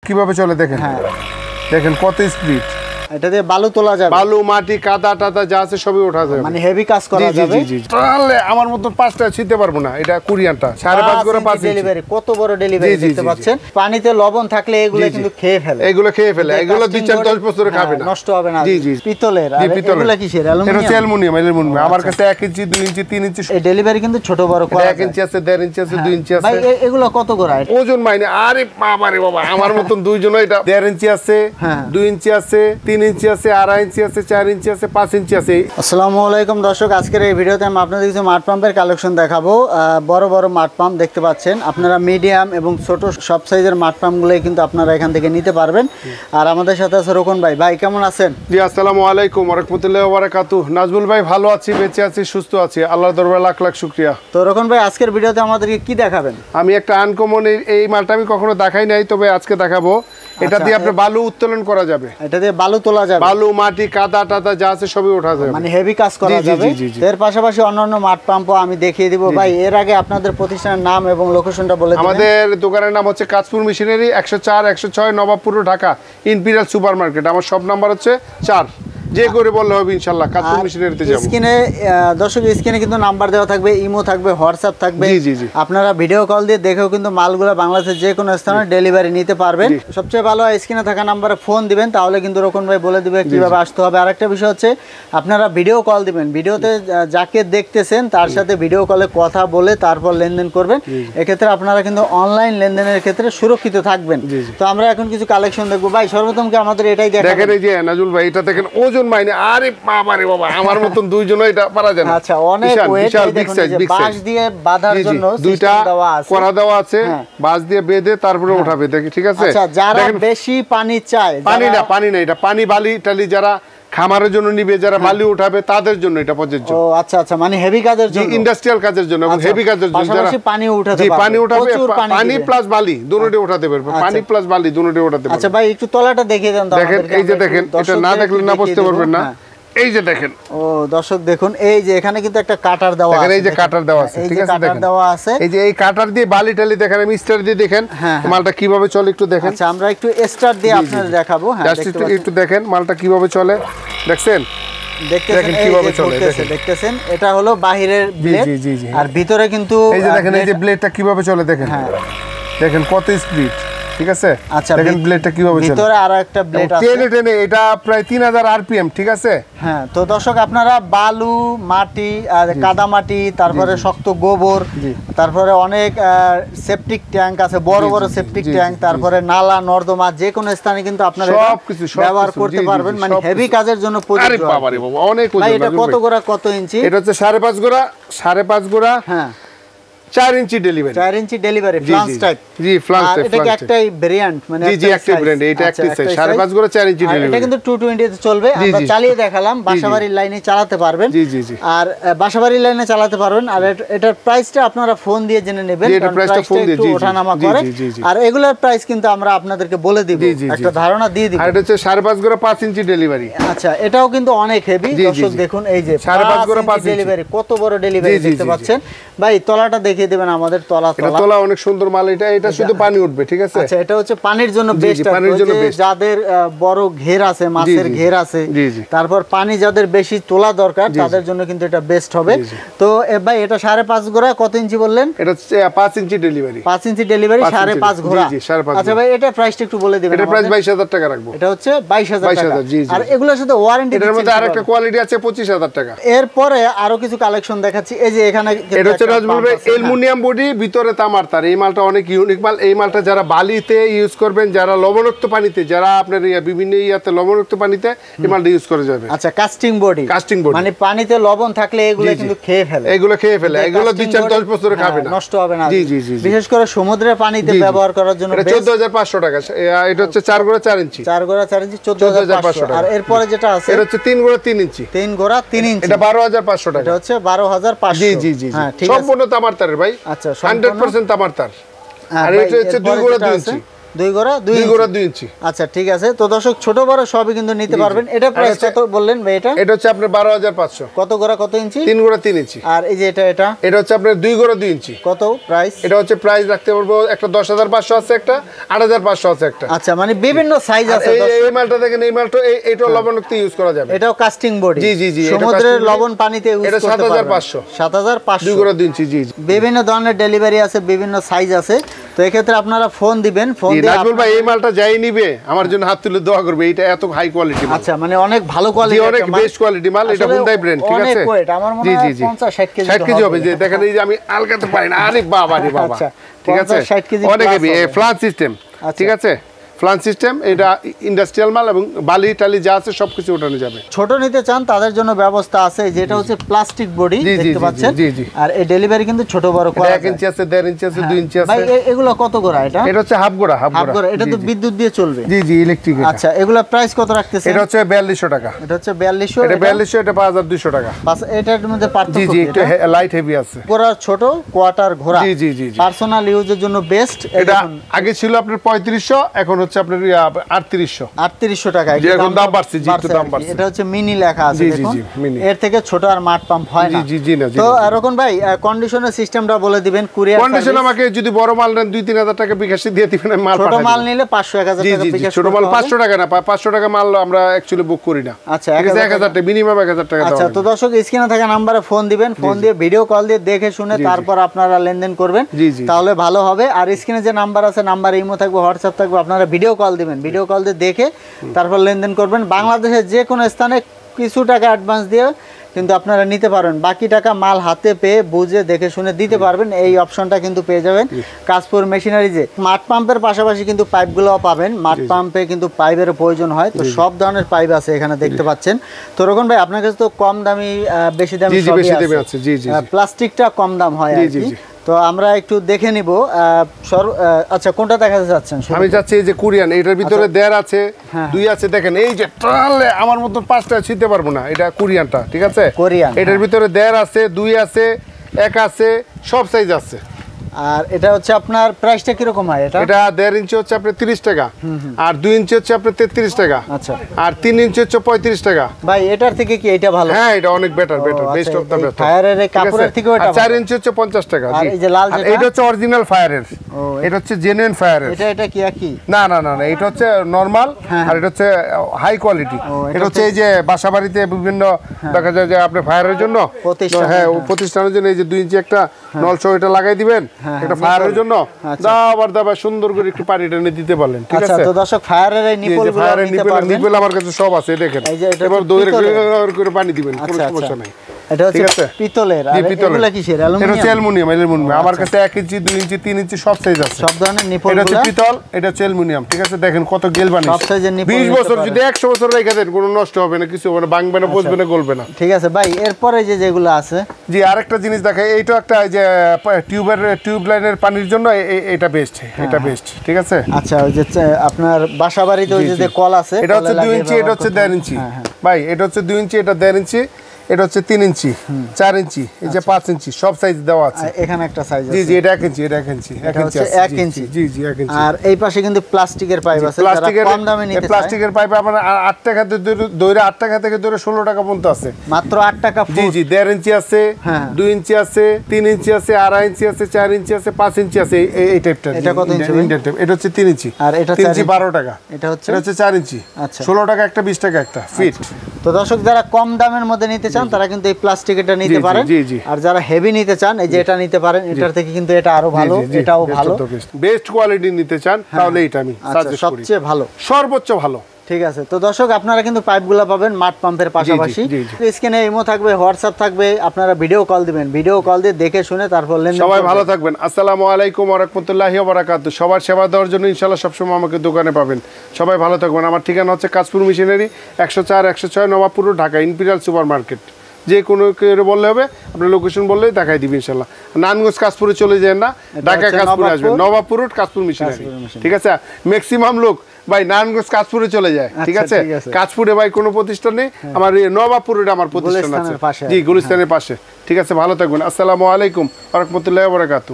কিভাবে চলে দেখেন। হ্যাঁ দেখেন কত স্পিড। এটা দিয়ে বালু তোলা যাবে, বালু মাটি কাদা টাদা যা আছে সবই ওঠা যাবে, মানে হেভি কাজ করা যাবে। তাহলে আমার মতো 5টা ছিতে পারবো না, এটা কোরিয়ানটা 5.5 করে 5 ডেলিভারি, কত বড় ডেলিভারি দেখতে পাচ্ছেন। পানিতে লবণ থাকলে এগুলো কিন্তু খেয়ে ফেলে, এগুলো 2-4-10 বছরে খাবে না, নষ্ট হবে না। পিতলের, আর এগুলো কিসের? অ্যালুমিনিয়াম। এটা অ্যালুমিনিয়াম। আমার কাছে 1 ইঞ্চি 2 ইঞ্চি 3 ইঞ্চি এই ডেলিভারি কিন্তু ছোট বড় করা যায়। 1 ইঞ্চি আছে 1.5 ইঞ্চি আছে 2 ইঞ্চি আছে। ভাই এগুলো কত করে ওজন মাইনে? আরে বাবা রে বাবা, আমার মতন দুইজন এটা 1.5 ইঞ্চি আছে, 2 ইঞ্চি আছে, 3 ইঞ্চি আছে, 2.5 ইঞ্চি আছে, 4 ইঞ্চি আছে, 5 ইঞ্চি আছে। আসসালামু আলাইকুম দর্শক, আজকের এই ভিডিওতে আমি আপনাদের কিছু মাঠ পাম্পের কালেকশন দেখাবো। বড় বড় মাঠ পাম্প দেখতে পাচ্ছেন আপনারা, মিডিয়াম এবং ছোট সব সাইজের মাঠ পাম্পগুলোই কিন্তু আপনারা এখান থেকে নিতে পারবেন। আর আমাদের সাথে আছে রোকন ভাই। ভাই কেমন আছেন? জি আসসালামু আলাইকুম ওয়া রাহমাতুল্লাহি ওয়া বারাকাতুহু। নাজমুল ভাই ভালো আছি, বেঁচে আছি, সুস্থ আছি, আল্লাহর দরবারে লাখ লাখ শুকরিয়া। তো রোকন ভাই আজকের ভিডিওতে আমাদেরকে কি দেখাবেন? আমি একটা আনকমন, এই মালটা আমি কখনো দেখাই নাই, তবে আজকে দেখাবো। এটা দিয়ে আপনি বালু উত্তোলন করা যাবে, এটা দিয়ে বালু তোলা যাবে, বালু মাটি কাদা টাদা যা আছে সবই ওঠা যাবে, মানে হেভি কাজ করা যাবে। এর পাশাপাশি অন্যান্য মাঠ পাম্পও আমি দেখিয়ে দিব। ভাই এর আগে আপনাদের প্রতিষ্ঠানের নাম এবং লোকেশনটা বলে দিবেন। আমাদের দোকানের নাম হচ্ছে Kanchpur machinery, 104-106 Nawabpur Dhaka, imperial super market. আমার সব নাম্বার হচ্ছে 4, যে করে বললে হবে ইনশাআল্লাহ। কাঁচপুর মেশিনারিতে যাব। স্ক্রিনে দর্শক স্ক্রিনে কিন্তু নাম্বার দেওয়া থাকবে, ইমো থাকবে, হোয়াটসঅ্যাপ থাকবে। আপনারা ভিডিও কল দিয়ে দেখেও কিন্তু মালগুলো বাংলাদেশের যে কোনো স্থানে ডেলিভারি নিতে পারবেন। সবচেয়ে ভালো স্ক্রিনে থাকা নাম্বারে ফোন দিবেন, তাহলে কিন্তু রোকন ভাই বলে দিবে কিভাবে আসতে হবে। আরেকটা বিষয় হচ্ছে আপনারা ভিডিও কল দিবেন, ভিডিওতে যাকে দেখতেছেন তার সাথে ভিডিও কলে কথা বলে তারপর লেনদেন করবেন। এক্ষেত্রে আপনারা কিন্তু অনলাইন লেনদেনের ক্ষেত্রে সুরক্ষিত থাকবেন। তো আমরা এখন কিছু কালেকশন দেখবো। ভাই সর্বপ্রথম কি আমাদের এটাই দেখেন, এই যে নাজুল ভাই এটা দেখেন, ওজন মাইনে। আরে বাবা রে বাবা, আমার মতন দুইজন এটা পারা যায় না। আচ্ছা, অনেক ওয়েট। দেখুন বাঁশ দিয়ে বাঁধার জন্য দুইটা করা দেওয়া আছে, বাঁশ দিয়ে বেঁধে তারপরে উঠাবে, দেখি ঠিক আছে। আচ্ছা, যারা বেশি পানি চায়, পানি না, এটা পানি বালি টালি যারা খামারের জন্য নিবে, যারা বালি উঠাবে তাদের জন্য এটা প্রযোজ্য। ও আচ্ছা আচ্ছা, মানে হেভি কাজের জন্য, ইন্ডাস্ট্রিয়াল কাজের জন্য, হেভি কাজের জন্য যারা পানি উঠাতে পারবে। পানি উঠাবে, পানি প্লাস বালি দুটোই উঠাতে পারবে, পানি প্লাস বালি দুটোই উঠাতে পারবে। আচ্ছা ভাই একটু তলাটা দেখিয়ে দেন তো। দেখেন এই যে দেখেন, এটা না দেখলে না বুঝতে পারবেন না। এই যে দেখেন, ও দর্শক দেখুন, এই যে এখানে কিন্তু একটা কাটার দেওয়া আছে, এই যে কাটার দেওয়া আছে, ঠিক আছে দেখেন দেওয়া আছে। এই যে এই কাটার দিয়ে বালি টালি দেখেন, আমি স্টার দিয়ে দেখেন মালটা কিভাবে চলে একটু দেখেন। আচ্ছা আমরা একটু স্টার দিয়ে আপনাদের দেখাবো। হ্যাঁ একটু দেখেন মালটা কিভাবে চলে, দেখছেন দেখতেছেন কিভাবে চলে, দেখতেছেন এটা হলো বাহিরের ব্লেড, আর ভিতরে কিন্তু এই যে দেখেন, এই যে ব্লেডটা কিভাবে চলে দেখেন। হ্যাঁ দেখেন কত স্পিড, ঠিক আছে। আচ্ছা দেখেন ব্লেডটা কিভাবে চলে, ভিতরে আরো একটা ব্লেড আছে, টেনে এটা প্রায় 3000 আরপিএম, ঠিক আছে। হ্যাঁ তো দর্শক আপনারা বালু মাটি আর কাদা মাটি, তারপরে শক্ত গোবর, তারপরে অনেক সেপটিক ট্যাঙ্ক আছে, বড় বড় সেপটিক ট্যাঙ্ক, তারপরে নালা নর্দমা, যে কোনো স্থানে কিন্তু আপনারা সবকিছু ব্যবহার করতে পারবেন, মানে হেভি কাজের জন্য প্রযোজ্য। আরে বাবা রে বাবা, অনেক ওজন। এটা কত গোড়া, কত ইঞ্চি? এটা হচ্ছে 5.5 গোড়া। হ্যাঁ 4 ইঞ্চি ডেলিভারি, 4 ইঞ্চি ডেলিভারি, ফ্লান্স টাইপ। জি ফ্লান্স টাইপ, এটা কি একটাই ভেরিয়েন্ট, মানে জি একটাই ব্র্যান্ড, এটা একটাই সাইজ 5.5 গোড়া 4 ইঞ্চি ডেলিভারি। এটা কিন্তু 220 তে চলবে, আমরা চালিয়ে দেখালাম, বাসাবাড়ির লাইনে চালাতে পারবেন। জি আর বাসাবাড়ির লাইনে চালাতে পারবেন। আর এটার প্রাইসটা আপনারা ফোন দিয়ে জেনে নেবেন, কারণ প্রাইসটা ফোন দিয়ে ওঠানামা করে। আর এগুলোর প্রাইস কিন্তু আমরা আপনাদেরকে বলে দিব, একটা ধারণা দিয়ে দিব। আর এটা হচ্ছে 5.5 গোড়া 5 ইঞ্চি ডেলিভারি। আচ্ছা এটাও কিন্তু অনেক হেভি। দর্শক দেখুন এই যে 5.5 গোড়া 5 ইঞ্চি ডেলিভারি, কত বড় ডেলিভারি দেখতে পাচ্ছেন। ভাই তলাটা দেখিয়ে দিবেন আমাদের। তোলা অনেক সুন্দর মাল, এটা শুধু পানি উঠবে, ঠিক আছে। আচ্ছা এটা হচ্ছে পানির জন্য বেস্ট, যাদের বড় ঘের আছে, মাছের ঘের আছে, তারপর পানি যাদের বেশি তোলা দরকার তাদের জন্য কিন্তু এটা বেস্ট হবে। তো ভাই এটা 5.5 গোড়া কত ইঞ্চি বললেন? এটা 5 ইঞ্চি ডেলিভারি, 5 ইঞ্চি ডেলিভারি, 5.5 গোড়া। আচ্ছা ভাই এটা প্রাইসটা একটু বলে দিবেন। এটা প্রাইস 22000 টাকা রাখবো। এটা হচ্ছে 22000 টাকা। আর এগুলোর সাথে ওয়ারেন্টি, এটার মধ্যে আরেকটা কোয়ালিটি আছে 25000 টাকা। এরপরে আরো কিছু কালেকশন দেখাচ্ছি। এই যে এখানে এটা হচ্ছে অ্যালুমিনিয়াম বডি, ভিতরে তামার তার। এই মালটা অনেক ইউনিক মাল। এই মালটা যারা বালিতে ইউজ করবেন, যারা লবণাক্ত পানিতে, যারা আপনার বিভিন্ন ইয়াতে লবণাক্ত পানিতে এই মালটা ইউজ করা যাবে। আচ্ছা কাস্টিং বডি, মানে পানিতে লবণ থাকলে এগুলো কিন্তু খেয়ে ফেলে, এগুলো 2-4-10 বছরে খাবে না, নষ্ট হবে না। বিশেষ করে সমুদ্রের পানিতে ব্যবহার করার জন্য। এটা 14500 টাকা। এটা হচ্ছে 4 গোড়া 4 ইঞ্চি, 4 গোড়া 4 ইঞ্চি 14500 টাকা। আর এরপরে যেটা আছে এটা হচ্ছে 3 গোড়া 3 ইঞ্চি, 3 গোড়া 3 ইঞ্চি, এটা 12500 টাকা। এটা হচ্ছে 12500। জি হ্যাঁ ঠিক আছে, সম্পূর্ণ তামার তারের ভাই। আচ্ছা 100% তামার তার। আর এটা হচ্ছে 2 গোড়া 2 ইঞ্চি, 2 গোড়া 2 ইঞ্চি। আচ্ছা ঠিক আছে। তো দর্শক ছোট বড় সবই কিন্তু নিতে পারবেন। এটা প্রাইস কত বললেন ভাই? এটা হচ্ছে আপনার 12500। কত গোড়া কত ইঞ্চি? 3 গোড়া 3 ইঞ্চি। আর এই যে এটা হচ্ছে আপনার 2 গোড়া 2 ইঞ্চি। কত প্রাইস? এটা হচ্ছে প্রাইস রাখতে পারবো একটা 10500 আছে, একটা 8500 আছে একটা। আচ্ছা মানে বিভিন্ন সাইজ আছে। এই মালটা দেখেন, এই মালটা এইটা লবণাক্ত ইউজ করা যাবে। এটাও কাস্টিং বডি। জি সমুদ্রের লবণ পানিতে ইউজ করতে পারবেন। এটা 7500। 7500 2 গোড়া 2 ইঞ্চি। জি বিভিন্ন ধরনের ডেলিভারি আছে, বিভিন্ন সাইজ আছে। তো এই ক্ষেত্রে আপনারা ফোন দিবেন, ফোন দিয়ে নাজমুল ভাই এই মালটা যাই নিবে আমার জন্য হাত তুলে দোয়া করবে। এটা এত হাই কোয়ালিটি মাল। আচ্ছা মানে অনেক ভালো কোয়ালিটি, অনেক বেস্ট কোয়ালিটি মাল। এটা হুন্ডাই ব্র্যান্ড, ঠিক আছে? অনেক ওয়েট, আমার মনে হয় 50 60 কেজি 60 কেজি হবে। যে দেখেন এই যে আমি আলগাতে পারি না। আরে বাবা রে বাবা, ঠিক আছে? 60 কেজি অনেক হেভি। এই ফ্লান সিস্টেম, ঠিক আছে? ফ্লান সিস্টেম, এটা ইন্ডাস্ট্রিয়াল মাল এবং বালি টালি যা আছে সবকিছু ওঠানো যাবে। ছোট নিতে চান তাদের জন্য ব্যবস্থা আছে, যেটা হচ্ছে প্লাস্টিক বডি দেখতে পাচ্ছেন। আর এই ডেলিভারি কিন্তু ছোট বড় করা যায়। 1 ইঞ্চি আছে, 1.5 ইঞ্চি আছে, 2 ইঞ্চি আছে। ভাই এগুলো কত গোড়া? এটা হচ্ছে হাফ গোড়া। এটা তো বিদ্যুৎ দিয়ে চলবে। জি ইলেকট্রিক। আচ্ছা এগুলা প্রাইস কত রাখতেছেন? এটা হচ্ছে 4200 টাকা। এটা হচ্ছে 4200। এটা 4200, এটা 5200 টাকা। এটার মধ্যে পার্থক্য জি একটু লাইট হেভি আছে। গোড়া ছোট, কোয়ার্টার ঘোড়া। জি পার্সোনাল ইউজের জন্য বেস্ট। এটা আগে ছিল আপনার 3500, এখন হচ্ছে আপনার 3800 টাকা। এখন দাম বাড়ছে। জি একটু দাম বাড়ছে। এটা হচ্ছে মিনি লেখা আছে দেখুন। এর থেকে ছোট আর মাঠ পাম্প হয় না। জি না। তো রকম ভাই কন্ডিশনের সিস্টেমটা বলে দিবেন। কুরিয়ার কন্ডিশন আমাকে যদি বড় মাল নেন 2-3000 টাকা বিকাশে দিয়ে দিবেন, মাল পাঠাই। ছোট মাল নিলে 500-1000 টাকা বিকাশ। ছোট মাল 500 টাকা না, 500 টাকা মাল আমরা অ্যাকচুয়ালি বুক করি না। আচ্ছা 1000 টাকা মিনিমাম 1000 টাকা দাও। আচ্ছা তো দর্শক স্ক্রিনে থাকা নম্বরে ফোন দিবেন, ফোন দিয়ে ভিডিও কল দিয়ে দেখে শুনে তারপর আপনারা লেনদেন করবেন, তাহলে ভালো হবে। আর স্ক্রিনে যে নাম্বার আছে, নাম্বার ইমো থাকবে, হোয়াটসঅ্যাপ থাকবে, আপনারা ভিডিও কল দিবেন, ভিডিও কল দিয়ে দেখে তারপর লেনদেন করবেন। বাংলাদেশের যে কোনো স্থানে কিছু টাকা অ্যাডভান্স দিয়ে কিন্তু আপনারা নিতে পারবেন, বাকি টাকা মাল হাতে পেয়ে বুঝে দেখে শুনে দিতে পারবেন। এই অপশনটা কিন্তু পেয়ে যাবেন কাশপুর মেশিনারিজে। মাঠ পাম্পের পাশাপাশি কিন্তু পাইপগুলোও পাবেন। মাঠ পাম্পে কিন্তু পাইপের প্রয়োজন হয়, তো সব ধরনের পাইপ আছে এখানে দেখতে পাচ্ছেন। তো রকম ভাই আপনার কাছে তো কম দামি বেশি দামি সবই আছে। প্লাস্টিকটা কম দাম হয় আর কি। তো আমরা একটু দেখে নিব। আচ্ছা কোনটা দেখাতে যাচ্ছেন? আমি চাচ্ছি এই যে কোরিয়ান, এটার ভিতরে 1.5 আছে, 2 আছে। দেখেন এই যে টানলে আমার মতো 5টা ছিতে পারবো না। এটা কোরিয়ানটা, ঠিক আছে? কোরিয়ান। এটার ভিতরে 1.5 আছে, 2 আছে, 1 আছে, সব সাইজ আছে। আর এটা হচ্ছে আপনার প্রাইসটা কি রকম হয়? এটা 1.5 ইঞ্চি হচ্ছে আপনার 30 টাকা, আর 2 ইঞ্চি হচ্ছে আপনার 33 টাকা। আচ্ছা। আর 3 ইঞ্চি হচ্ছে 35 টাকা। ভাই এটার থেকে কি এটা ভালো? হ্যাঁ এটা অনেক better best of the better. ফায়ারের কাপড়ের থেকে এটা 4 ইঞ্চি হচ্ছে 50 টাকা। আর এই যে লাল যেটা, এটা হচ্ছে অরিজিনাল ফায়ারের। এটা হচ্ছে জেনুইন ফায়ারের। এটা কি একই? না এটা হচ্ছে নরমাল, আর এটা হচ্ছে হাই কোয়ালিটি। এটা হচ্ছে এই যে বাসাবাড়িতে বিভিন্ন দেখা যায় যে আপনি ফায়ারের জন্য, হ্যাঁ প্রতিষ্ঠানের জন্য এই যে 2 ইঞ্চি একটা নলসহ এটা লাগাই দিবেন, এটা ফায়ারের জন্য দাবার সুন্দর করে একটু পানি টেনে দিতে পারলেন, ঠিক আছে? তো দর্শক ফায়ারের এই নিপল আমার কাছে সব আছে, দেখেন। এবার দইরে করে পানি দিবেন, কোনো সমস্যা নাই। এটা হচ্ছে পিতলের। আর এগুলা কিসের? এটা হচ্ছে অ্যালুমিনিয়াম। আমার কাছে 1 ইঞ্চি 2 ইঞ্চি 3 ইঞ্চি সব সাইজ আছে, সব ধরনের নিপল। এটা হচ্ছে পিতল, এটা হচ্ছে অ্যালুমিনিয়াম, ঠিক আছে? দেখেন কত গেল বানিয়েছে। সব সাইজের নিপল। 20 বছর যদি 100 বছর রেখে দেন কোনো নষ্ট হবে না, কিছু হবে না, ভাঙবে না, পচবে না, গলবে না। ঠিক আছে ভাই, এরপরে যেগুলো আছে। জি আরেকটা জিনিস দেখাই, এইটা একটা যে টিউব লাইনের পানির জন্য এটা বেস্ট, এটা বেস্ট, ঠিক আছে? আচ্ছা ওই যে আপনার বাসাবাড়িতে ওই যে কল আছে, এটা হচ্ছে 2 ইঞ্চি, এটা হচ্ছে 1.5 ইঞ্চি। ভাই এটা হচ্ছে 2 ইঞ্চি, এটা 1.5 ইঞ্চি, এটা হচ্ছে 3 ইঞ্চি, 4 ইঞ্চি, এই যে 5 ইঞ্চি, সব সাইজ দেওয়া আছে। এখানে একটা সাইজ আছে। জি এটা 1 ইঞ্চি, এটা 1 ইঞ্চি, 1 ইঞ্চি আছে। 1 ইঞ্চি। জি 1 ইঞ্চি। আর এই পাশে কিন্তু প্লাস্টিকের পাইপ আছে, যারা কম দামে নিতে চায়। প্লাস্টিকের পাইপ আপনার 8 টাকা দইরা 8 টাকা থেকে ধরে 16 টাকা পর্যন্ত আছে, মাত্র 8 টাকা ফুট। জি 1.5 ইঞ্চি আছে, 2 ইঞ্চি আছে, 3 ইঞ্চি আছে, 2.5 ইঞ্চি আছে, 4 ইঞ্চি আছে, 5 ইঞ্চি আছে, এই টাইপটা। এটা কত ইঞ্চি? এটা হচ্ছে 3 ইঞ্চি। আর এটা 3 ইঞ্চি 12 টাকা। এটা হচ্ছে 4 ইঞ্চি। আচ্ছা 16 টাকা একটা, 20 টাকা একটা ফিট। তো দর্শক যারা কম দামের মধ্যে নিতে চান তারা কিন্তু এই প্লাস্টিকটা নিতে পারেন। আর যারা হেভি নিতে চান এই যে এটা নিতে পারেন, এটার থেকে কিন্তু এটা আরো ভালো, এটাও ভালো। বেস্ট কোয়ালিটি নিতে চান তাহলে এটা আমি সাজেস্ট করি, সবচেয়ে ভালো, সর্বোচ্চ ভালো। ঠিক আছে। তো দর্শক আপনারা কিন্তু পাইপগুলো পাবেন মাঠ পাম্পের পাশাপাশি। স্ক্রিনে ইমো থাকবে, হোয়াটসঅ্যাপ থাকবে, আপনারা ভিডিও কল দিবেন, ভিডিও কল দিয়ে দেখে শুনে তারপর লেনদেন। সবাই ভালো থাকবেন। আসসালামু আলাইকুম ওয়া রাহমাতুল্লাহি ওয়া বারাকাতুহু। সবার সেবা দেওয়ার জন্য ইনশাআল্লাহ সবসময় আমাকে দোকানে পাবেন। সবাই ভালো থাকবেন। আমার ঠিকানা হচ্ছে Kashpur machinery, 104 106 Nawabpur, Dhaka, imperial super market. যে কোনো কেউ বললে হবে, আপনার লোকেশন বললেই দেখাই দিবি ইনশাআল্লাহ। নারায়ণগঞ্জ কাশপুরে চলে যান না, ঢাকা কাশপুরে আসবেন, নবাবপুর রোড কাশপুর মেশিনারি, ঠিক আছে? ম্যাক্সিমাম লোক ভাই নারায়ণগঞ্জ কাশপুরে চলে যায়, ঠিক আছে? কাশপুরে ভাই কোনো প্রতিষ্ঠান নেই, আমার নবাবপুর রোড আমার প্রতিষ্ঠান আছে, জি গুলিস্তানের পাশে, ঠিক আছে? ভালো থাকবেন। আসসালামু আলাইকুম ওয়া রাহমাতুল্লাহি ওয়া বারাকাতুহু।